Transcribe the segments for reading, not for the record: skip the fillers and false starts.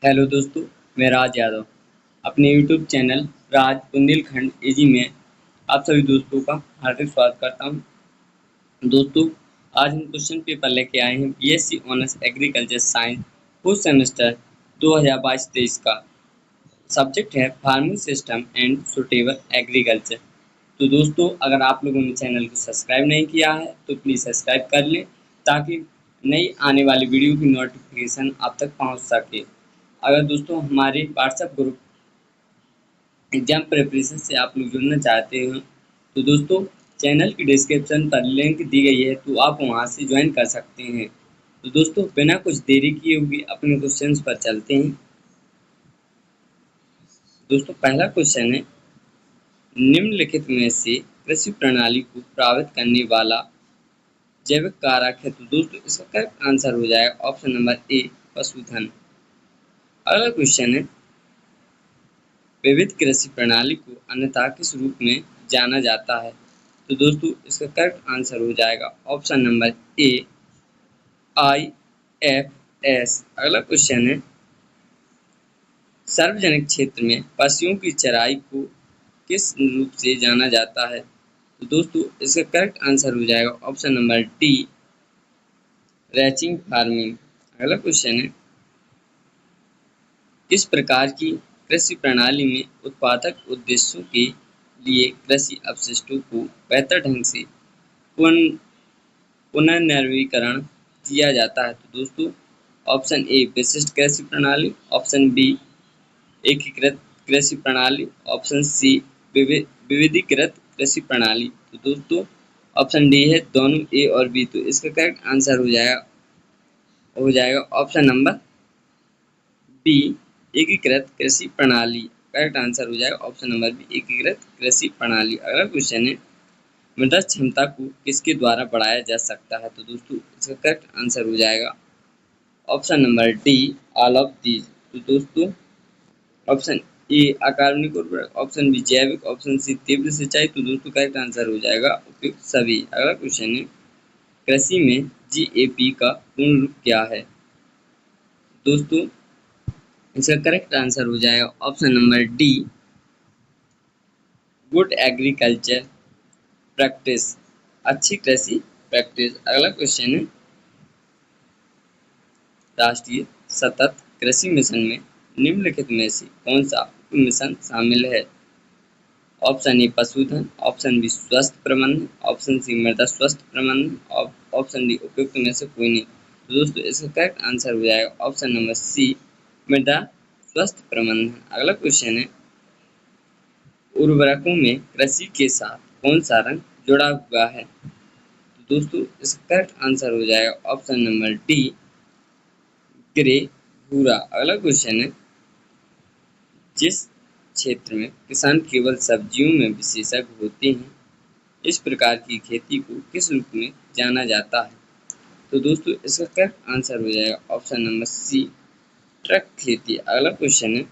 Hello दोस्तों, मैं राज यादव अपने यूट्यूब चैनल राज बुंदेलखंड एजी में आप सभी दोस्तों का हार्दिक स्वागत करता हूं। दोस्तों, आज हम क्वेश्चन पेपर लेके आए हैं BSc honours agriculture science first semester 2022-23 का। सब्जेक्ट है farming system and suitable agriculture. तो दोस्तों, अगर आप लोगों ने चैनल को सब्सक्राइब नहीं किया है तो प्लीज़ सब्सक्राइब कर लें ताकि नई आने वाली वीडियो की नोटिफिकेशन आप तक पहुंच सके। अगर दोस्तों हमारे व्हाट्सएप ग्रुप एग्जाम प्रिपरेशन से आप लोग जुड़ना चाहते हो तो दोस्तों चैनल की डिस्क्रिप्शन पर लिंक दी गई है, तो आप वहां से ज्वाइन कर सकते हैं। तो दोस्तों बिना कुछ देरी किए हुए अपने क्वेश्चंस पर चलते हैं। दोस्तों पहला क्वेश्चन है, निम्नलिखित में से कृषि प्रणाली को प्रभावित करने वाला जैविक कारक है। तो दोस्तों इसका करेक्ट आंसर हो जाएगा ऑप्शन नंबर ए, पशुधन। अगला क्वेश्चन है, विविध कृषि प्रणाली को अन्यथा किस रूप में जाना जाता है। तो दोस्तों इसका करेक्ट आंसर हो जाएगा ऑप्शन नंबर ए, IFS। अगला क्वेश्चन है, सार्वजनिक क्षेत्र में पशुओं की चराई को किस रूप से जाना जाता है। तो दोस्तों इसका करेक्ट आंसर हो जाएगा option number D, reaching farming. अगला क्वेश्चन है, किस प्रकार की कृषि प्रणाली में उत्पादक उद्देश्यों के लिए कृषि अपशिष्टों को बेहतर ढंग से पुन पुनर्नवीनीकरण किया जाता है। तो दोस्तों ऑप्शन ए, विशिष्ट कृषि प्रणाली। ऑप्शन बी, एकीकृत कृषि प्रणाली। ऑप्शन सी, विविधीकृत कृषि प्रणाली। तो दोस्तों ऑप्शन डी है दोनों ए और बी। तो इसका करेक्ट आंसर हो जाएगा ऑप्शन नंबर बी, एकीकृत कृषि प्रणाली। करेक्ट आंसर हो जाएगा ऑप्शन नंबर बी, एकीकृत कृषि प्रणाली। अगला क्वेश्चन है, मृदा क्षमता को किसके द्वारा बढ़ाया जा सकता है। तो दोस्तों इसका करेक्ट आंसर हो जाएगा option number D, all of these. तो दोस्तों ऑप्शन ए, अकार्बनिक उर्वरक। ऑप्शन बी, जैविक। ऑप्शन सी, तीव्र सिंचाई। तो दोस्तों करेक्ट आंसर हो जाएगा उपयुक्त सभी। अगला क्वेश्चन है, कृषि में GAP का पूर्ण रूप क्या है। दोस्तों इसका करेक्ट आंसर हो जाएगा option number D, good agriculture practice, अच्छी कृषि प्रैक्टिस। अगला क्वेश्चन है, राष्ट्रीय सतत कृषि मिशन में निम्नलिखित में से कौन सा उप मिशन शामिल है। ऑप्शन ए, पशुधन। ऑप्शन बी, स्वस्थ प्रबंधन। ऑप्शन सी, मृदा स्वस्थ प्रबंधन। ऑप्शन डी, उपयुक्त में से कोई नहीं। तो दोस्तों इसका करेक्ट आंसर हो जाएगा ऑप्शन नंबर सी, मृदा स्वस्थ प्रबंधन। अगला क्वेश्चन है, उर्वरकों में कृषि के साथ कौन सा रंग जुड़ा हुआ है। तो दोस्तों इसका करेक्ट आंसर हो जाएगा ऑप्शन नंबर डी, ग्रे, भूरा। अगला क्वेश्चन है, जिस क्षेत्र में किसान केवल सब्जियों में विशेषज्ञ होते हैं, इस प्रकार की खेती को किस रूप में जाना जाता है। तो दोस्तों इसका करेक्ट आंसर हो जाएगा ऑप्शन नंबर सी, ट्रक खेती। अगला क्वेश्चन है,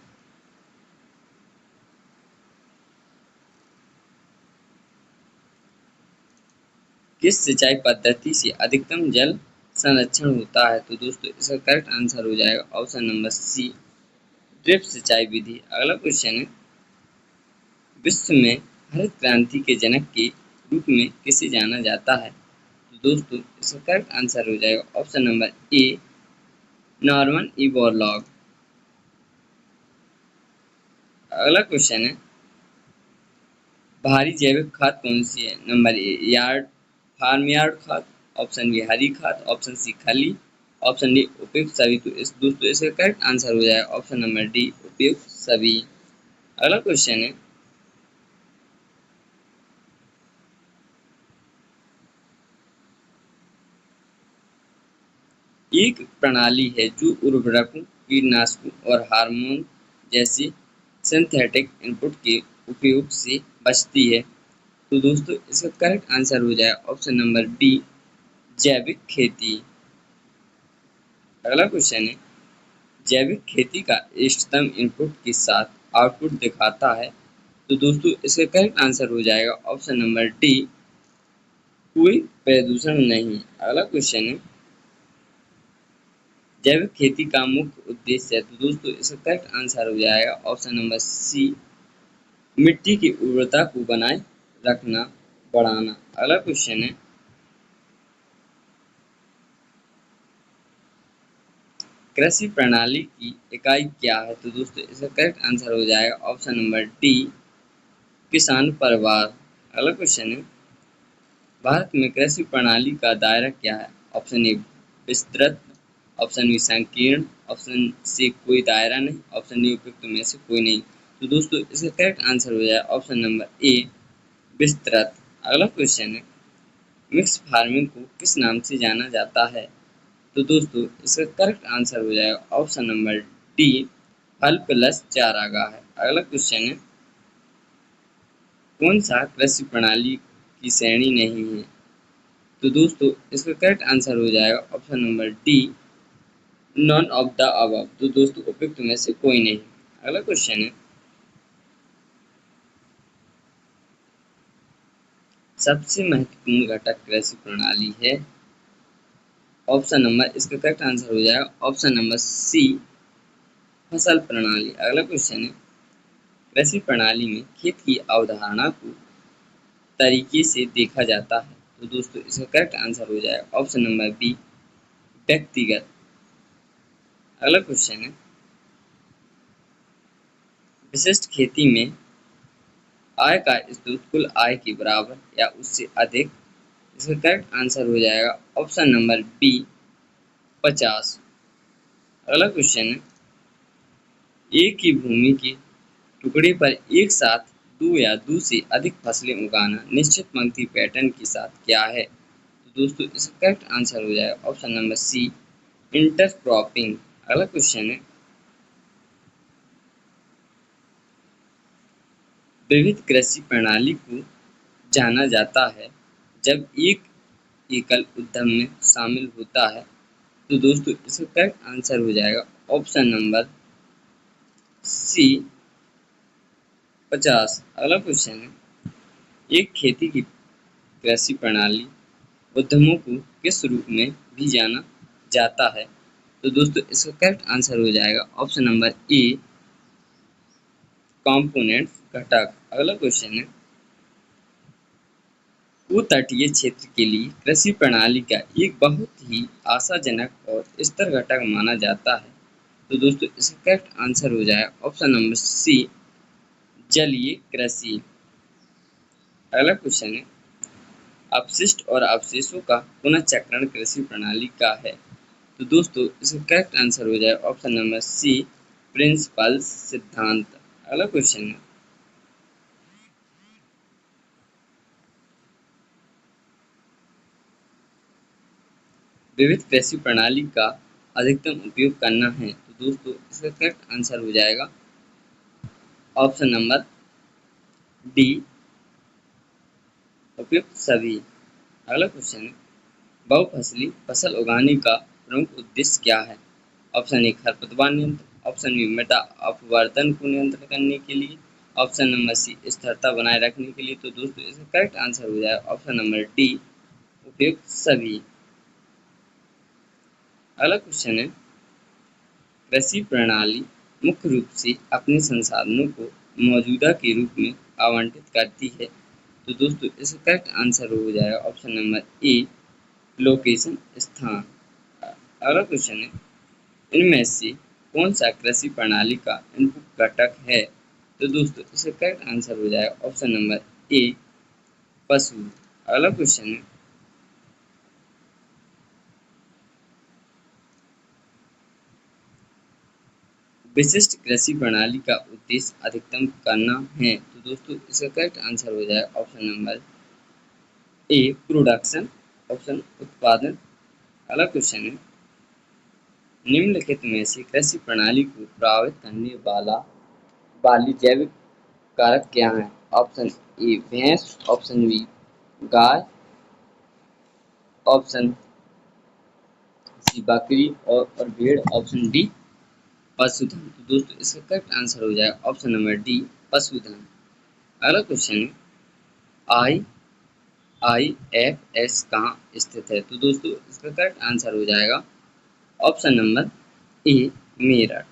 किस सिंचाई पद्धति से अधिकतम जल संरक्षण होता है। तो दोस्तों इसका करेक्ट आंसर हो जाएगा ऑप्शन नंबर सी, ड्रिप सिंचाई विधि। अगला क्वेश्चन है, विश्व में हरित क्रांति के जनक के रूप में किसे जाना जाता है। तो दोस्तों इसका करेक्ट आंसर हो जाएगा option number A, Norman E Borlaug. अगला क्वेश्चन है, भारी जैविक खाद कौन सी है। नंबर ए, फार्म यार्ड खाद। ऑप्शन बी, हरी खाद। ऑप्शन सी, खली। ऑप्शन डी, उपयुक्त सभी। तो इस दोस्तों इसका करेक्ट आंसर हो जाएगा ऑप्शन नंबर डी, उपयुक्त सभी। अगला क्वेश्चन है, एक प्रणाली है जो उर्वरकों, कीटनाशकों और हार्मोन जैसे सिंथेटिक इनपुट के उपयोग से बचती है। तो दोस्तों इसका करेक्ट आंसर हो जाएगा ऑप्शन नंबर बी, जैविक खेती। अगला क्वेश्चन है, जैविक खेती का इष्टतम इनपुट के साथ आउटपुट दिखाता है। तो दोस्तों इसका करेक्ट आंसर हो जाएगा ऑप्शन नंबर डी, कोई प्रदूषण नहीं। अगला क्वेश्चन है, जैविक खेती का मुख्य उद्देश्य है। तो दोस्तों इसका करेक्ट आंसर हो जाएगा ऑप्शन नंबर सी, मिट्टी की उर्वरता को बनाए रखना, बढ़ाना। अगला क्वेश्चन है, कृषि प्रणाली की इकाई क्या है? तो दोस्तों इसका करेक्ट आंसर हो जाएगा ऑप्शन नंबर डी, किसान परिवार। अगला क्वेश्चन है, भारत में कृषि प्रणाली का दायरा क्या है? ऑप्शन ए विस्तृत, ऑप्शन बी संकीर्ण, ऑप्शन सी कोई दायरा नहीं, ऑप्शन डी उपयुक्त में से कोई नहीं। तो दोस्तों इसका करेक्ट आंसर हो जाएगा ऑप्शन नंबर ए विस्तृत। अगला क्वेश्चन है, मिक्स फार्मिंग को किस नाम से जाना जाता है? तो दोस्तों इसका करेक्ट आंसर हो जाएगा ऑप्शन नंबर डी, फल प्लस चारागाह है। अगला क्वेश्चन है, कौन सा कृषि प्रणाली की श्रेणी नहीं है? तो दोस्तों इसका करेक्ट आंसर हो जाएगा option number D, none of the above. तो दोस्तों उपयुक्त में से कोई नहीं। अगला क्वेश्चन है, सबसे महत्वपूर्ण घटक कृषि प्रणाली है? ऑप्शन नंबर, इसका करेक्ट आंसर हो जाएगा ऑप्शन नंबर सी, फसल प्रणाली। अगला क्वेश्चन है, कृषि प्रणाली में खेत की अवधारणा को तरीके से देखा जाता है? तो दोस्तों इसका करेक्ट आंसर हो जाएगा ऑप्शन नंबर बी, व्यक्तिगत। अगला क्वेश्चन है, विशिष्ट खेती में आय का स्रोत कुल आय के बराबर या उससे अधिक? इसका करेक्ट आंसर हो जाएगा ऑप्शन नंबर बी, 50। अगला क्वेश्चन है, एक ही भूमि के टुकड़े पर एक साथ दो या दो से अधिक फसलें उगाना निश्चित पंक्ति पैटर्न के साथ क्या है? तो दोस्तों इसका करेक्ट आंसर हो जाएगा ऑप्शन नंबर सी, इंटरक्रॉपिंग। अगला क्वेश्चन है, विविध कृषि प्रणाली को जाना जाता है जब एक एकल उद्यम में शामिल होता है? तो दोस्तों इसका करेक्ट आंसर हो जाएगा ऑप्शन नंबर सी, 50। अगला क्वेश्चन है, एक खेती की कृषि प्रणाली उद्यमों को किस रूप में भी जाना जाता है? तो दोस्तों इसका करेक्ट आंसर हो जाएगा ऑप्शन नंबर ए, कंपोनेंट, घटक। अगला क्वेश्चन है, भू-तटीय क्षेत्र के लिए कृषि प्रणाली का एक बहुत ही आशाजनक और स्थिर घटक माना जाता है? तो दोस्तों इसका करेक्ट आंसर हो जाएगा ऑप्शन नंबर सी, जलीय कृषि। अगला क्वेश्चन है, अपशिष्ट और अवशेषों का पुनःचक्रण कृषि प्रणाली का है? तो दोस्तों इसका करेक्ट आंसर हो जाएगा ऑप्शन नंबर सी, प्रिंसिपल्स, सिद्धांत। अगला क्वेश्चन है, विविध कृषि प्रणाली का अधिकतम उपयोग करना है? तो दोस्तों इसका करेक्ट आंसर हो जाएगा ऑप्शन नंबर डी, उपयुक्त सभी। अगला क्वेश्चन है, बहुफसली फसल उगाने का प्रमुख उद्देश्य क्या है? ऑप्शन ए खरपतवार नियंत्रण, ऑप्शन बी मृदा अपवर्तन को नियंत्रण करने के लिए, ऑप्शन नंबर सी स्थिरता बनाए रखने के लिए। तो दोस्तों इसका करेक्ट आंसर हो जाएगा ऑप्शन नंबर डी, उपयुक्त सभी। अगला क्वेश्चन है, कृषि प्रणाली मुख्य रूप से अपने संसाधनों को मौजूदा के रूप में आवंटित करती है? तो दोस्तों इसका करेक्ट आंसर हो जाएगा ऑप्शन नंबर ए, लोकेशन, स्थान। अगला क्वेश्चन है, इनमें से कौन सा कृषि प्रणाली का इनपुट घटक है? तो दोस्तों इसका करेक्ट आंसर हो जाएगा ऑप्शन नंबर ए, पशु। अगला क्वेश्चन है, विशिष्ट कृषि प्रणाली का उद्देश्य अधिकतम करना है? तो दोस्तों इसका करेक्ट आंसर हो जाएगा ऑप्शन नंबर ए, प्रोडक्शन, ऑप्शन उत्पादन। अगला क्वेश्चन है, निम्नलिखित में से कृषि प्रणाली को प्रभावित करने वाली जैविक कारक क्या हैं? ऑप्शन ए भैंस, ऑप्शन बी गाय, ऑप्शन सी बकरी और भेड़, ऑप्शन डी पशुधन। तो दोस्तों इसका करेक्ट आंसर हो जाएगा ऑप्शन नंबर डी, पशुधन। अगला क्वेश्चन है, आई आई एफ एस कहाँ स्थित है? तो दोस्तों इसका करेक्ट आंसर हो जाएगा ऑप्शन नंबर ए मेरठ।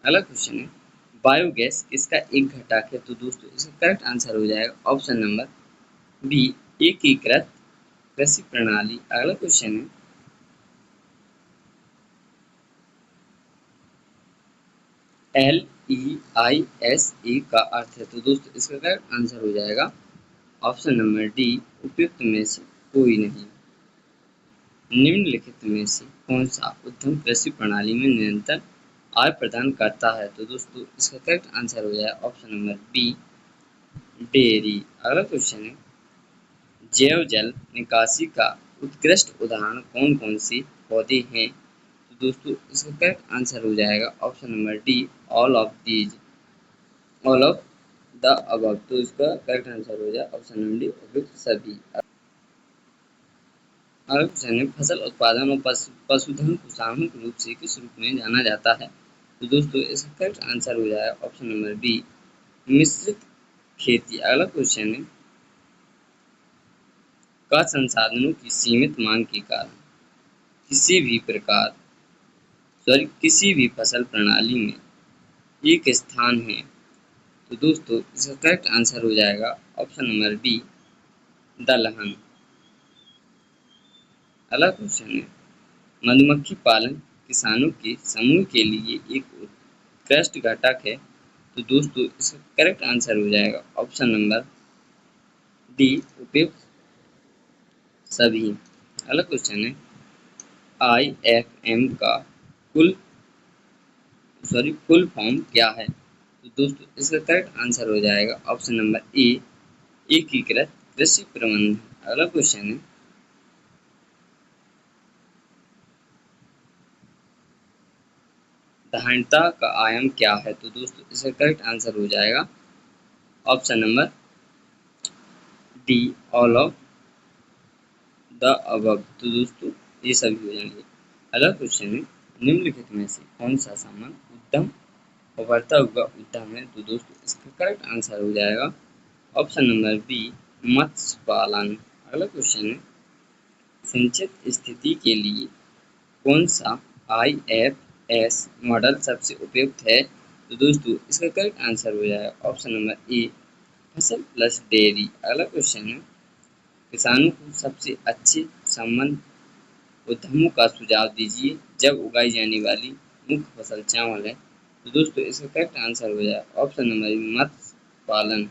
अगला क्वेश्चन है बायोगैस किसका एक घटक है? तो दोस्तों इसका करेक्ट आंसर हो जाएगा ऑप्शन नंबर बी एकीकृत कृषि प्रणाली। अगला क्वेश्चन है LEISE का अर्थ है? तो दोस्तों इसका करेक्ट आंसर हो जाएगा ऑप्शन नंबर डी उपयुक्त में से कोई नहीं। निम्नलिखित में से कौन सा उद्यम कृषि प्रणाली में निरंतर आय प्रदान करता है? तो दोस्तों इसका करेक्ट आंसर हो जाएगा ऑप्शन नंबर बी डेयरी। अगला क्वेश्चन है जैव जल निकासी का उत्कृष्ट उदाहरण कौन कौन से पौधे हैं? तो दोस्तों इसका करेक्ट आंसर हो जाएगा option number D all of these, all of the above. तो इसका करेक्ट आंसर हो जाएगा ऑप्शन नंबर डी उपयुक्त सभी। अगला क्वेश्चन है फसल उत्पादन और पशुधन को सामूहिक रूप से किस रूप में जाना जाता है? तो दोस्तों इसका करेक्ट आंसर हो जाएगा ऑप्शन नंबर बी मिश्रित खेती। अगला क्वेश्चन है का संसाधनों की सीमित मांग के कारण किसी भी प्रकार किसी भी फसल प्रणाली में एक स्थान है? तो दोस्तों इसका करेक्ट आंसर हो जाएगा ऑप्शन नंबर बी दलहन। अगला क्वेश्चन है मधुमक्खी पालन किसानों के समूह के लिए एक उत्कृष्ट घटक है? तो दोस्तों इसका करेक्ट आंसर हो जाएगा ऑप्शन नंबर डी उपयुक्त सभी। अगला क्वेश्चन है IFM का कुल फुल फॉर्म क्या है? तो दोस्तों इसका करेक्ट आंसर हो जाएगा ऑप्शन नंबर ए एकीकृत कृषि प्रबंधन। अगला क्वेश्चन है धारणता का आयाम क्या है? तो दोस्तों इसका करेक्ट आंसर हो जाएगा option number D all of the above. तो दोस्तों ये सभी हो जाएंगे। अगला क्वेश्चन है निम्नलिखित में से कौन सा सामान उद्यम उभरता हुआ उद्यम है? तो दोस्तों इसका करेक्ट आंसर हो जाएगा ऑप्शन नंबर बी मत्स्य पालन। अगला क्वेश्चन है सिंचित स्थिति के लिए कौन सा IFS मॉडल सबसे उपयुक्त है? तो दोस्तों इसका करेक्ट आंसर हो जाएगा ऑप्शन नंबर ए फसल प्लस डेयरी। अगला क्वेश्चन है किसानों को सबसे अच्छे संबंध उद्यमों का सुझाव दीजिए जब उगाई जाने वाली मुख्य फसल चावल है? तो दोस्तों इसका करेक्ट आंसर हो जाएगा ऑप्शन नंबर बी मत्स्य पालन।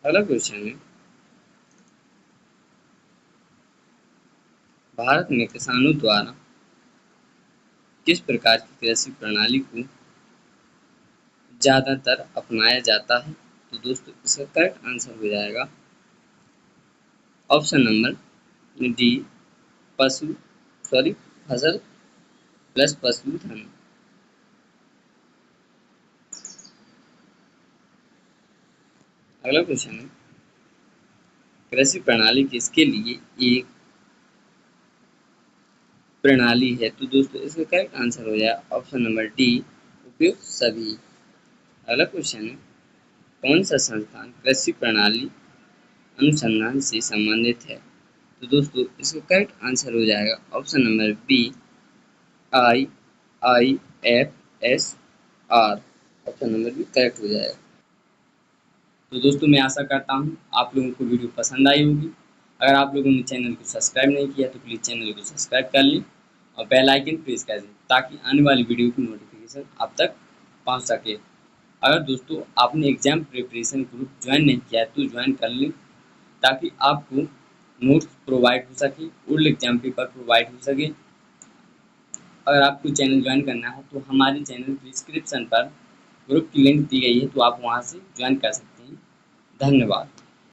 अगला क्वेश्चन है भारत में किसानों द्वारा किस प्रकार की कृषि प्रणाली को ज्यादातर अपनाया जाता है? तो दोस्तों इसका करेक्ट आंसर हो जाएगा ऑप्शन नंबर डी पशु फसल प्लस पशुधन। अगला क्वेश्चन है कृषि प्रणाली किसके लिए एक प्रणाली है? तो दोस्तों इसका करेक्ट आंसर हो जाएगा ऑप्शन नंबर डी उपयुक्त सभी। अगला क्वेश्चन है कौन सा संस्थान कृषि प्रणाली अनुसंधान से संबंधित है? तो दोस्तों इसका करेक्ट आंसर हो जाएगा option number B IIFSR। Option number B correct हो जाएगा। तो दोस्तों मैं आशा करता हूँ आप लोगों को वीडियो पसंद आई होगी। अगर आप लोगों ने चैनल को सब्सक्राइब नहीं किया तो प्लीज़ चैनल को सब्सक्राइब कर लें और बेल आइकन प्रेस कर दें ताकि आने वाली वीडियो की नोटिफिकेशन आप तक पहुँच सके। अगर दोस्तों आपने एग्जाम प्रिपरेशन ग्रुप ज्वाइन नहीं किया है तो ज्वाइन कर लें ताकि आपको नोट्स प्रोवाइड हो सके, ओल्ड एग्जाम पेपर प्रोवाइड हो सके। अगर आपको चैनल ज्वाइन करना है तो हमारे चैनल डिस्क्रिप्शन पर ग्रुप की लिंक दी गई है तो आप वहां से ज्वाइन कर सकते हैं। धन्यवाद।